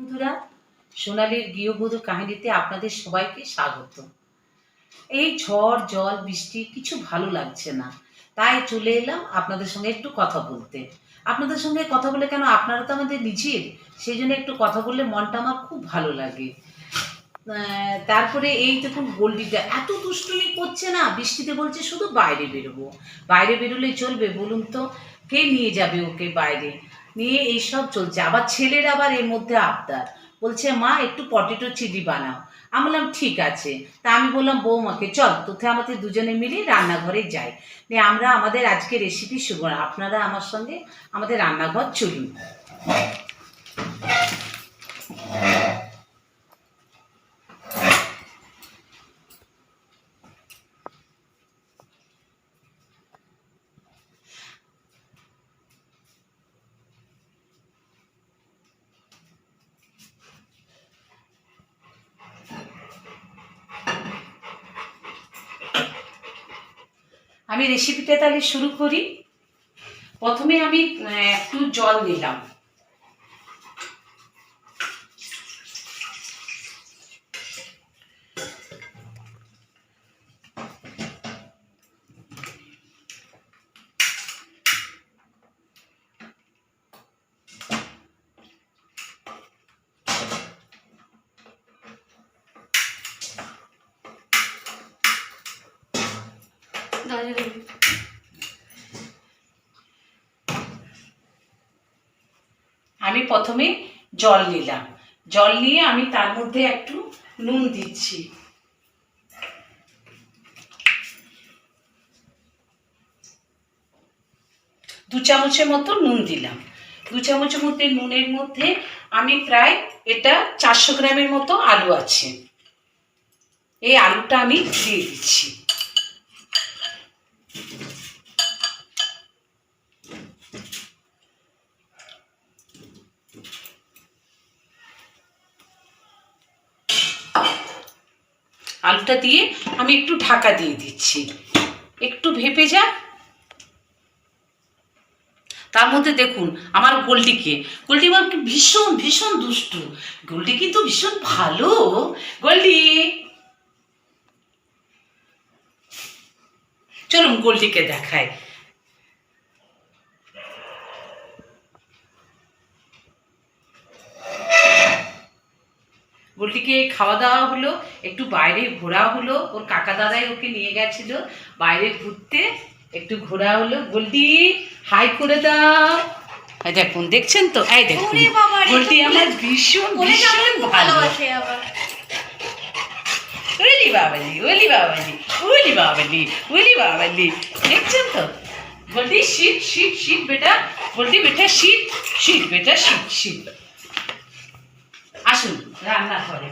বন্ধুরা, সোনালীর গৃহবধূ কাহিনীতে আপনাদের সবাইকে স্বাগত। এই ঝড় জল বৃষ্টি কিছু ভালো লাগছে না, তাই চলে এলাম আপনাদের সঙ্গে একটু কথা বলতে। আপনাদের সঙ্গে কথা বলে কেন, আপনারা তো আমাদের নিজের, সেই জন্য একটু কথা বললে মনটা আমার খুব ভালো লাগে। তারপরে এই দেখুন, গোল্ডিটা এত দুষ্টুমি করছে না, বৃষ্টিতে বলছে শুধু বাইরে বেরোবো। বাইরে বেরোলেই চলবে বলুন তো? কে নিয়ে যাবে ওকে বাইরে? নিয়ে এইসব চলছে। আবার ছেলের আবার এর মধ্যে আবদার, বলছে মা একটু পটেটো চিলি বানাও। আমি বললাম ঠিক আছে। তা আমি বললাম বৌমাকে, চল তোকে আমাদের দুজনে মিলে রান্নাঘরে যাই, নিয়ে আমরা আমাদের আজকে রেসিপি শুরু। আপনারা আমার সঙ্গে আমাদের রান্নাঘর চলুন। আমি রেসিপিটা তাহলে শুরু করি। প্রথমে আমি একটু জল নিলাম, আমি প্রথমে জল নিলাম, জল নিয়ে আমি তার মধ্যে একটু নুন দিচ্ছি। দু চামচের মতো নুন দিলাম। দু চামচের মধ্যে নুনের মধ্যে আমি প্রায় এটা 400 গ্রামের মতো আলু আছে, এই আলুটা আমি দিয়ে দিচ্ছি। আলুটা দিয়ে আমি একটু ঢাকা দিয়ে দিচ্ছি, একটু ভেপে যাক। তার মধ্যে দেখুন আমার গোল্ডি আমার ভীষণ ভীষণ দুষ্টু। গোল্ডি কিন্তু ভীষণ ভালো। গোল্ডি, চলুন গোল্ডিকে দেখায়। গোল্ডিকে খাওয়া দাওয়া হলো, একটু বাইরে ঘোরা হলো, ওর কাকা দাদাই ওকে নিয়ে গেছিল বাইরে ঘুরতে, একটু ঘোরা হলো। গোল্ডি হাই করে দাও। দেখুন, দেখছেন তো? এই দেখুন, গোল্ডি আমার ভীষণ ভীষণ ভালোবাসে। আবার ওলি বাবালি, ওলি বাবালি, ওলি বাবালি, ওলি বাবালি, দেখছেন তো? গোল্ডি শীত শীত শীত বেটা, গোল্ডি বেটা শীত শীত বেটা শীত শীত। আসুন রান্না করে।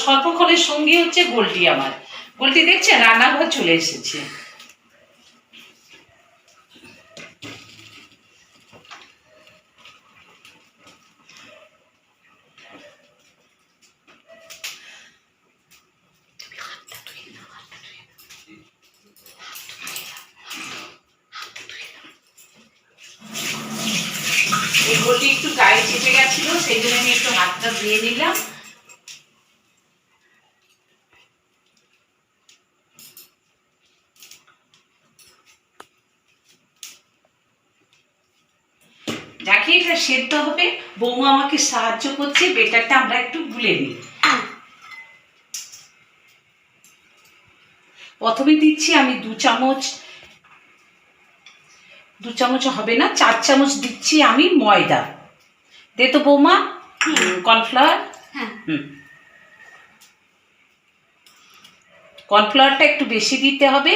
সর্বক্ষণের সঙ্গী হচ্ছে গোল্ডি আমার। গোল্ডি দেখছেন রান্নাঘর চলে এসেছে। এই গোল্ডি একটু গায়ে চেপে গেছিল, সেই জন্য আমি একটু হাতটা ধুয়ে নিলাম। যাকে এটা সেদ্ধ হবে, বৌমা আমাকে সাহায্য করছে, বেটারটা আমরা একটু গুলে নিই। প্রথমে দিচ্ছি আমি 2 চামচ হবে না, 4 চামচ দিচ্ছি আমি ময়দা। দে তো বৌমা, কর্নফ্লাওয়ার। কর্নফ্লাওয়ারটা একটু বেশি দিতে হবে।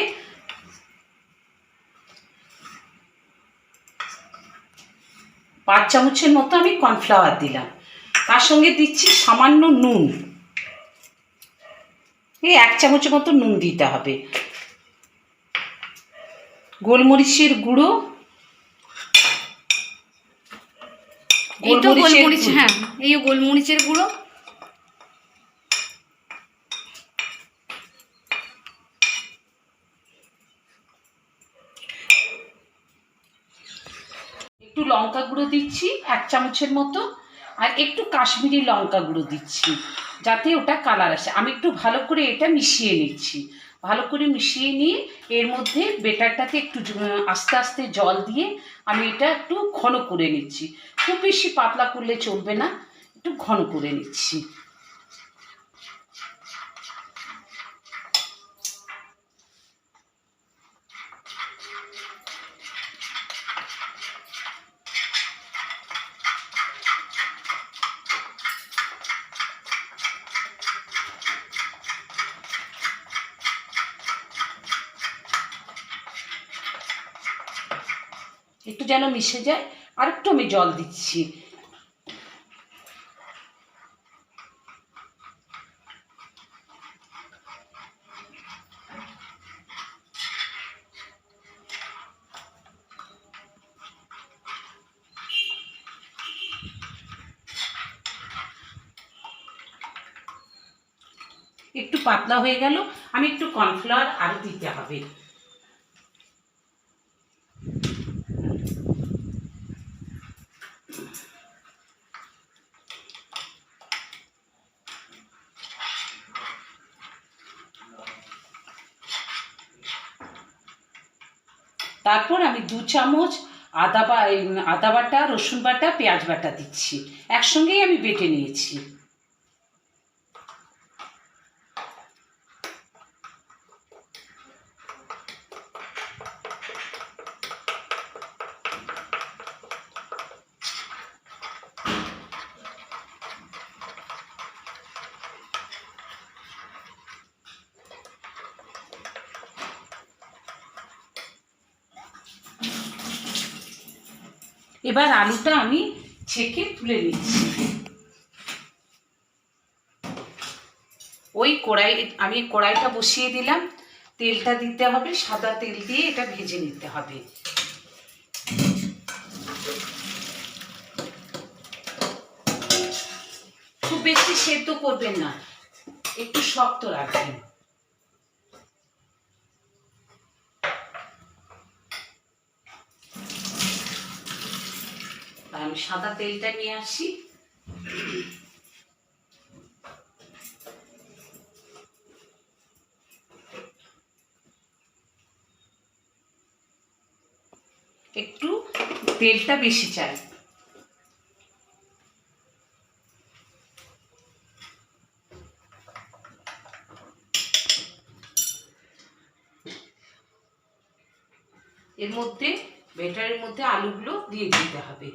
পাঁচ চামচের মতো আমি কর্নফ্লাওয়ার দিলাম। তার সঙ্গে দিচ্ছি সামান্য নুন, এই 1 চামচের মতো নুন দিতে হবে। গোলমরিচের গুঁড়ো, গোলমরিচের গুঁড়ো। একটু লঙ্কা গুঁড়ো দিচ্ছি 1 চামচের মতো, আর একটু কাশ্মীরি লঙ্কা গুঁড়ো দিচ্ছি যাতে ওটা কালার আসে। আমি একটু ভালো করে এটা মিশিয়ে নিচ্ছি। ভালো করে মিশিয়ে নিয়ে এর মধ্যে বেটারটাতে একটু আস্তে আস্তে জল দিয়ে আমি এটা একটু ঘন করে নিচ্ছি। খুব বেশি পাতলা করলে চলবে না, একটু ঘন করে নিচ্ছি। একটু যেন মিশে যায়, আর একটু আমি জল দিচ্ছি। একটু পাতলা হয়ে গেল, আমি একটু কর্নফ্লাওয়ার আরও দিতে হবে। তারপর আমি 2 চামচ আদা বাটা, রসুন বাটা, পেঁয়াজ বাটা দিচ্ছি। একসঙ্গেই আমি বেটে নিয়েছি। এবার আলুটা আমি ছেঁকে তুলে নিচ্ছি। আমি কড়াইটা বসিয়ে দিলাম, তেলটা দিতে হবে, সাদা তেল দিয়ে এটা ভেজে নিতে হবে। খুব বেশি সেদ্ধ করবেন না, একটু শক্ত রাখবেন। আমি সাদা তেলটা নিয়ে আসি। একটু তেলটা বেশি চাই। এর মধ্যে ব্যাটারের মধ্যে আলুগুলো দিয়ে দিতে হবে।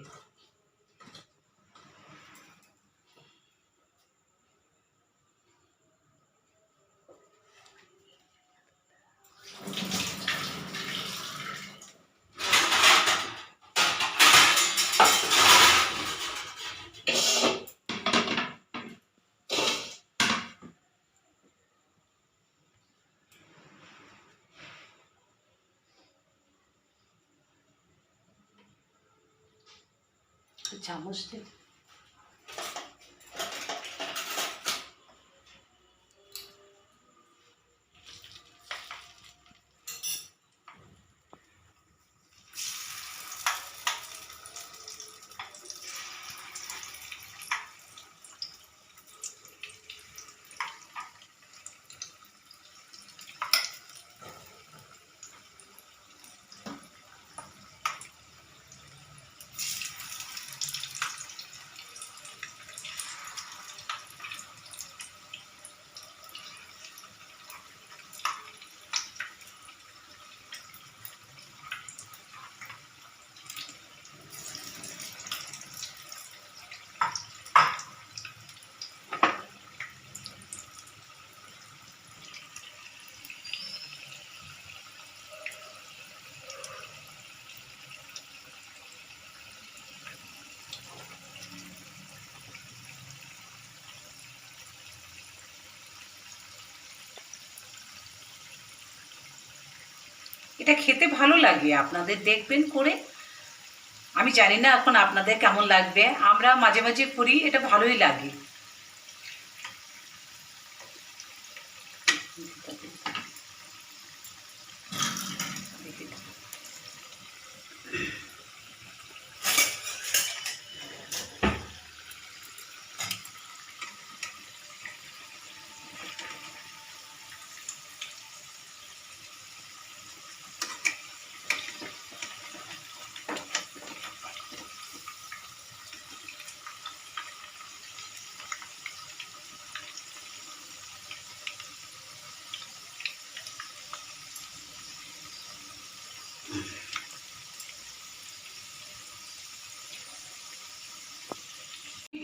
চামচ দিয়ে এটা খেতে ভালো লাগে, আপনাদের দেখবেন করে। আমি জানি না এখন আপনাদের কেমন লাগবে, আমরা মাঝে মাঝে করি, এটা ভালোই লাগে।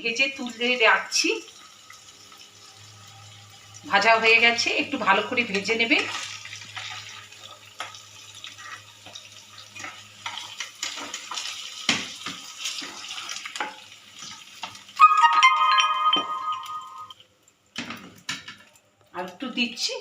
ভেজে তুলে রাখছি। ভাজা হয়ে গেছে, একটু ভালো করে ভেজে নেবে। আর একটু দিচ্ছি।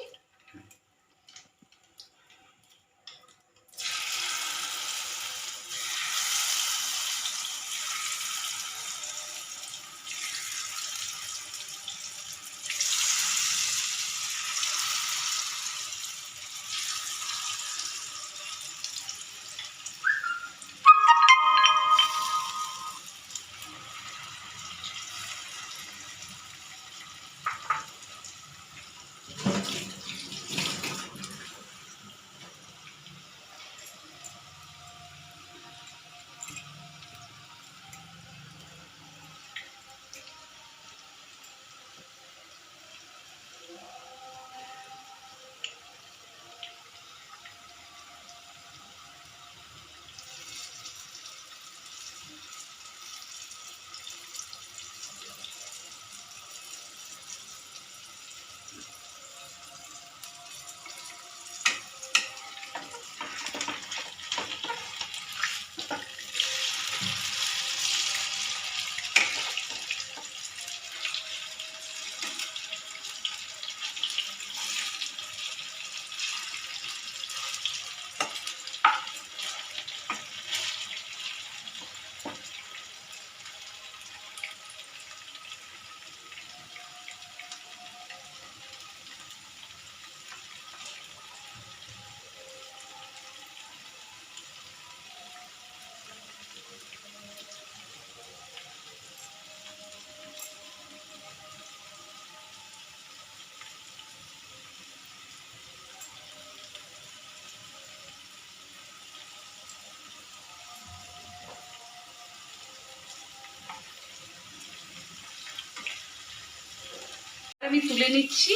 আমি তুলে নিচ্ছি।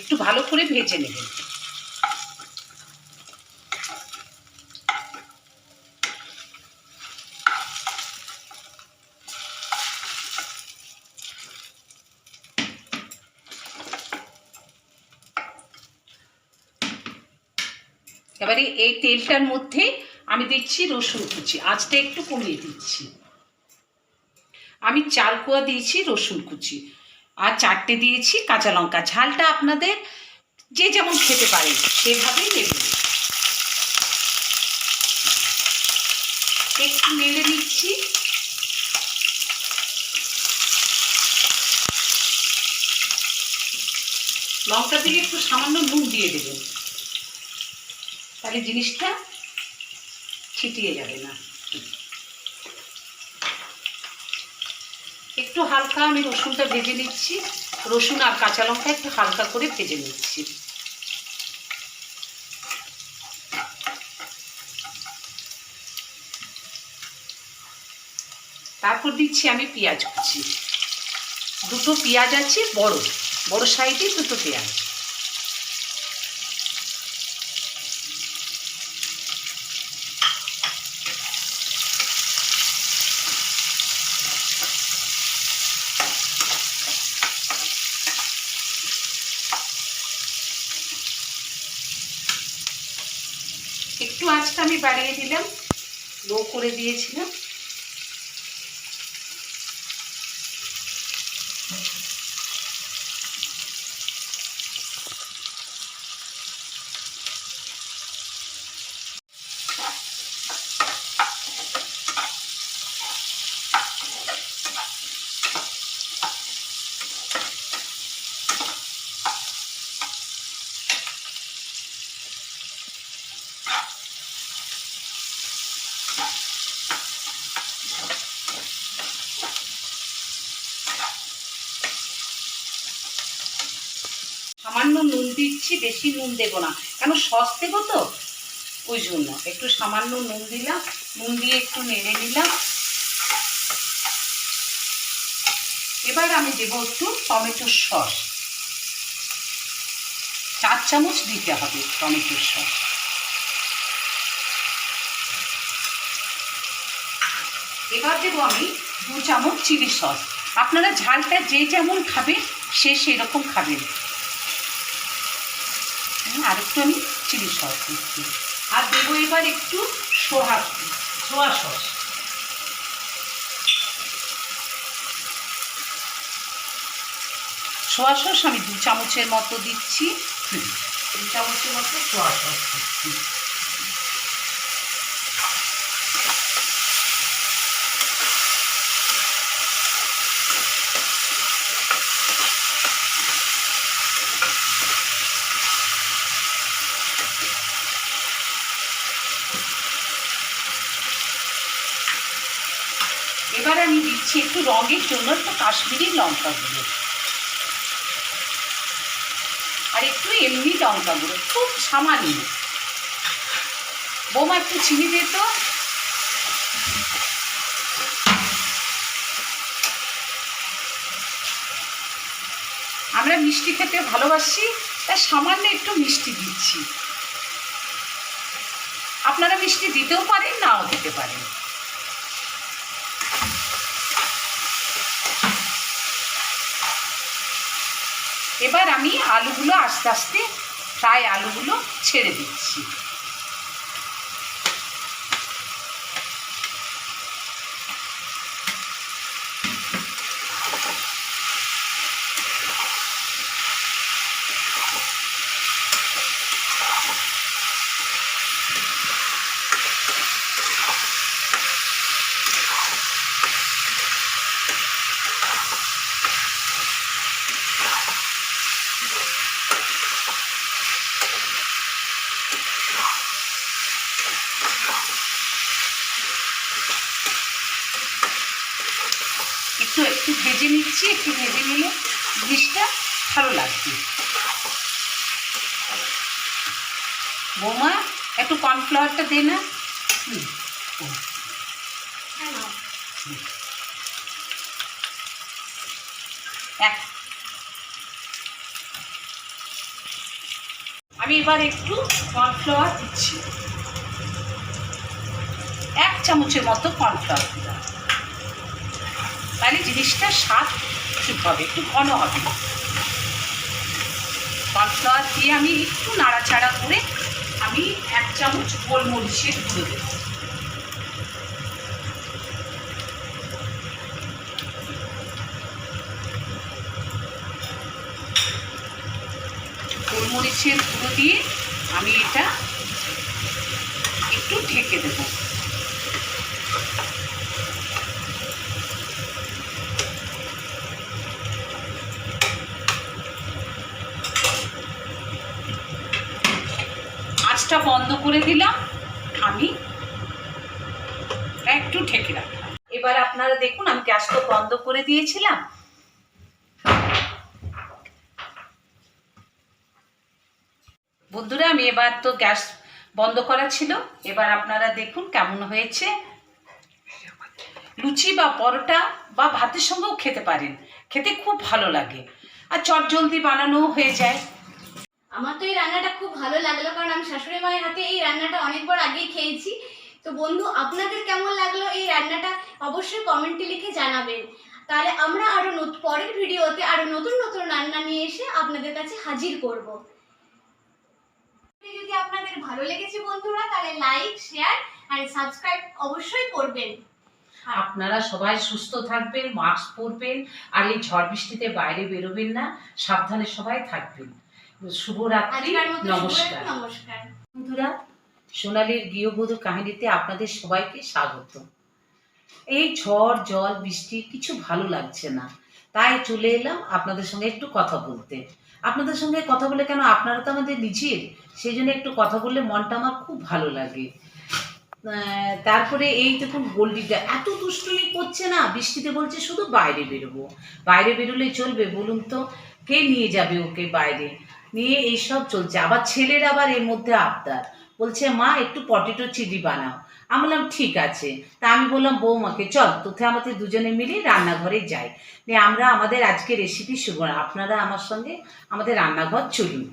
একটু ভালো করে ভেজে নেবেন। এবারে এই তেলটার মধ্যে আমি দিচ্ছি রসুন কুচি। আঁচটা একটু কমিয়ে দিচ্ছি। আমি 4 কোয়া দিয়েছি রসুন কুচি, আর 4টে দিয়েছি কাঁচা লঙ্কা। ঝালটা আপনাদের যে যেমন খেতে পারেন সেভাবেই নেবেন। একটু নেড়ে নিচ্ছি। লঙ্কা দিয়ে একটু সামান্য নুন দিয়ে দেবেন, তাহলে জিনিসটা ছিটিয়ে যাবে না। একটু হালকা আমি রসুনটা ভেজে নিচ্ছি। রসুন আর কাঁচা লঙ্কা একটু হালকা করে ভেজে নিচ্ছি। তারপর দিচ্ছি আমি পেঁয়াজ কুচি। 2টো পেঁয়াজ আছে, বড় বড় সাইজে 2টো পেঁয়াজ। একটু আঁচটা আমি বাড়িয়ে দিলাম, লো করে দিয়েছিলাম। সামান্য নুন দিচ্ছি, বেশি নুন দেবো না, কেন সস দেবো তো, ওই জন্য একটু সামান্য নুন দিলাম। নুন দিয়ে একটু নেড়ে নিলাম। এবার আমি দেবো একটু টমেটোর সস। 4 চামচ দিতে হবে টমেটোর সস। এবার দেবো আমি 2 চামচ চিলি সস। আপনারা ঝালটা যে যেমন খাবেন সে সেরকম খাবেন। আর একটু আমি চিলি সস দিচ্ছি। আর দেবো এবার একটু সোয়া সস। সোয়া সস আমি 2 চামচের মতো দিচ্ছি। 2 চামচের মতো সোয়া সস দিচ্ছি। এবার আমি দিচ্ছি একটু রঙের জন্য একটু কাশ্মীরি লঙ্কা গুঁড়ো আর একটু এমনি লঙ্কা গুঁড়ো, খুব সামান্য। বৌমা একটু চিনি দে তো। আমরা মিষ্টি খেতে ভালোবাসি, তাই সামান্য একটু মিষ্টি দিচ্ছি। আপনারা মিষ্টি দিতেও পারেন, নাও দিতে পারেন। এবার আমি আলুগুলো আস্তে আস্তে ফ্রাই আলুগুলো ছেড়ে দিচ্ছি। একটু ভেজে নিচ্ছি, একটু ভেজে নিলে জিনিসটা ভালো লাগবে। বৌমা একটু কর্নফ্লাওয়ারটা দে না। আমি এবার একটু কর্নফ্লাওয়ার দিচ্ছি, 1 চামচের মতো কর্নফ্লাওয়ার দিলাম। তাহলে জিনিসটা স্বাদ ঠিক হবে, একটু ঘন হবে। কর্নফ্লাওয়ার দিয়ে আমি একটু নাড়াচাড়া করে আমি 1 চামচ গোলমরিচের গুঁড়ো দেব। গোলমরিচের গুঁড়ো দিয়ে আমি এটা একটু ঢেকে দেবো। আঁচটা বন্ধ করে দিলাম, আমি একটু ঢেকে রাখলাম। এবার আপনারা দেখুন আমি গ্যাসটা বন্ধ করে দিয়েছিলাম। বন্ধুরা আমি এবার তো গ্যাস বন্ধ করা ছিল, এবার আপনারা দেখুন কেমন হয়েছে। লুচি বা পরোটা বা ভাতের সঙ্গেও খেতে পারেন, খেতে খুব ভালো লাগে আর চটজলদি বানানো হয়ে যায়। আমার তো এই রান্নাটা খুব ভালো লাগলো, কারণ আমি শাশুড়ি মায়ের হাতে এই রান্নাটা অনেকবার আগেই খেয়েছি। তো বন্ধু, আপনাদের কেমন লাগলো এই রান্নাটা অবশ্যই কমেন্টে লিখে জানাবেন। তাহলে আমরা আরো পরের ভিডিওতে আরো নতুন নতুন রান্না নিয়ে এসে আপনাদের কাছে হাজির করব। যদি আপনাদের ভালো লেগেছে বন্ধুরা, তাহলে লাইক, শেয়ার আর সাবস্ক্রাইব অবশ্যই করবেন। আপনারা সবাই সুস্থ থাকবেন, মাস্ক পরবেন আর এই ঝড় বৃষ্টিতে বাইরে বেরোবেন না, সাবধানে সবাই থাকবেন। শুভরাত্রি, নমস্কার। নমস্কার বন্ধুরা, সোনালীর গৃহবধূ কাহিনীতে আপনাদের সবাইকে স্বাগত। এই ঝড় জল বৃষ্টি কিছু ভালো লাগছে না, তাই চলে এলাম আপনাদের সঙ্গে একটু কথা বলতে। আপনাদের সঙ্গে কথা বলে কেন, আপনারা তো আমাদের নিজের, সেই জন্য একটু কথা বললে মনটা আমার খুব ভালো লাগে। তারপরে এই দেখুন গোল্ডিটা এত দুষ্টুমি করছে না, বৃষ্টিতে বলছে শুধু বাইরে বেরোবো। বাইরে বেরোলে চলবে বলুন তো? কে নিয়ে যাবে ওকে বাইরে নিয়ে? এইসব চলছে। আবার ছেলের আবার এর মধ্যে আবদার, বলছে মা একটু পটেটো চিলি বানাও। আমি বললাম ঠিক আছে। তা আমি বললাম বৌমাকে চল তোতে আমাদের দুজনে মিলে রান্নাঘরে যাই, দিয়ে আমরা আমাদের আজকে রেসিপি শুরু করি। আপনারা আমার সঙ্গে আমাদের রান্নাঘর চলুন।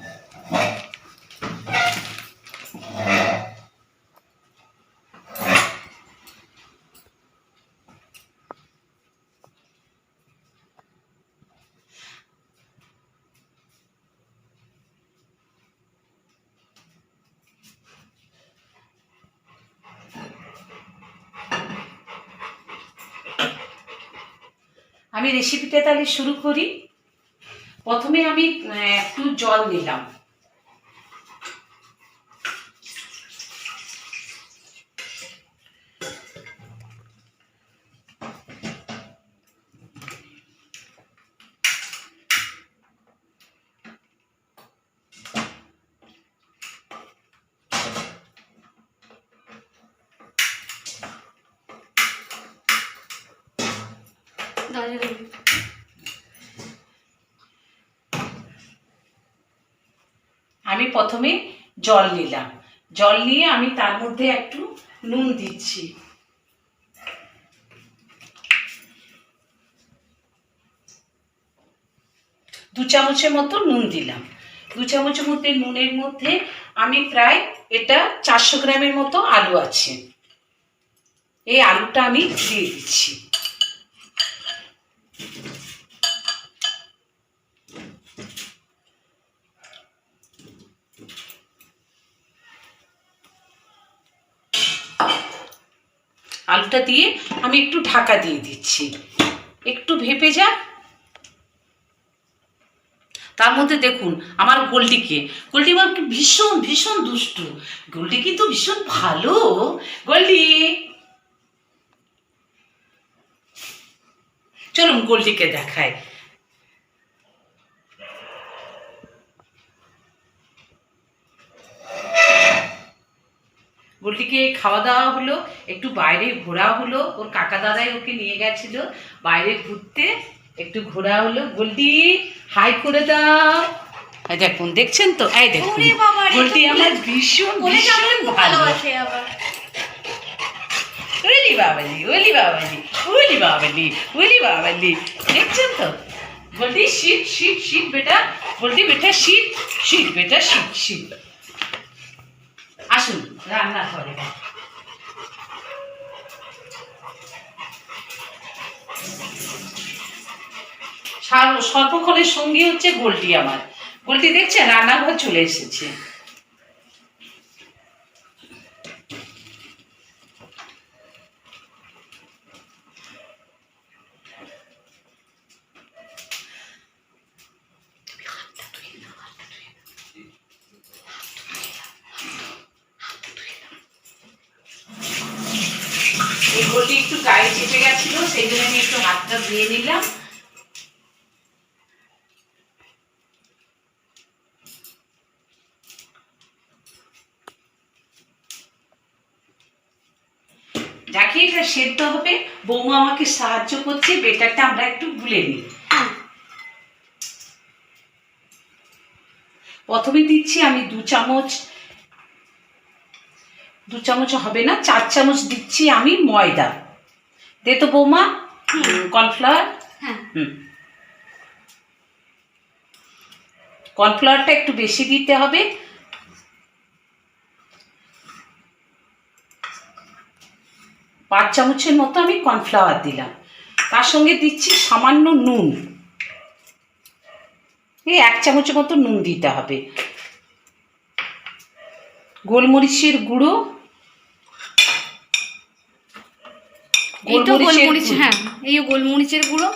আমি রেসিপিটা তাহলে শুরু করি। প্রথমে আমি একটু জল দিলাম, আমি প্রথমে জল নিলাম, জল নিয়ে আমি তার মধ্যে একটু নুন দিচ্ছি, 2 চামচের মতো নুন দিলাম। 2 চামচের মধ্যে নুনের মধ্যে আমি প্রায় এটা 400 গ্রামের মতো আলু আছে, এই আলুটা আমি দিয়ে দিচ্ছি। আলুটা দিয়ে আমি একটু ঢাকা দিয়ে দিচ্ছি, একটু ভেপে যাক। তার মধ্যে দেখুন আমার গোল্ডি আমার ভীষণ ভীষণ দুষ্টু। গোল্ডি কিন্তু ভীষণ ভালো। গোল্ডি, চলুন গোল্ডিকে দেখায়। গোল্ডিকে খাওয়া দাওয়া হলো, একটু বাইরে ঘোরা হলো, ওর কাকা দাদাই ওকে নিয়ে গেছিল বাইরে ঘুরতে, একটু ঘোরা হলো। গোল্ডি হাই করে দাও। এই দেখুন, দেখছেন তো, এই দেখুন গোল্ডি আমার ভীষণ ভীষণ ভালোবাসে। আবার ওলি বাবালি, ওলি বাবালি, ওলি বাবালি, ওলি বাবালি, দেখছেন তো গোল্ডি শীত শীত শীত বেটা, গোল্ডি বেটা শীত শীত বেটা শীত শীত। আসুন রান্না করে। সর্বক্ষণের সঙ্গী হচ্ছে গোল্ডি আমার। গোল্ডি দেখছেন রান্নাঘর চলে এসেছে। এই গোল্ডি একটু গায়ে চেপে গেছিল, সেই জন্য আমি একটু হাতটা ধুয়ে নিলাম। যাকে এটা সেদ্ধ হবে, বৌমা আমাকে সাহায্য করছে, বেটারটা আমরা একটু গুলে নিই। প্রথমে দিচ্ছি আমি 2 চামচ, 2 চামচ হবে না, 4 চামচ দিচ্ছি আমি ময়দা। দে তো বৌমা কর্নফ্লাওয়ার। কর্নফ্লাওয়ারটা একটু বেশি দিতে হবে। পাঁচ চামচের মতো আমি কর্নফ্লাওয়ার দিলাম। তার সঙ্গে দিচ্ছি সামান্য নুন, এই 1 চামচের মতো নুন দিতে হবে। গোলমরিচের গুঁড়ো, গোলমরিচের গুঁড়ো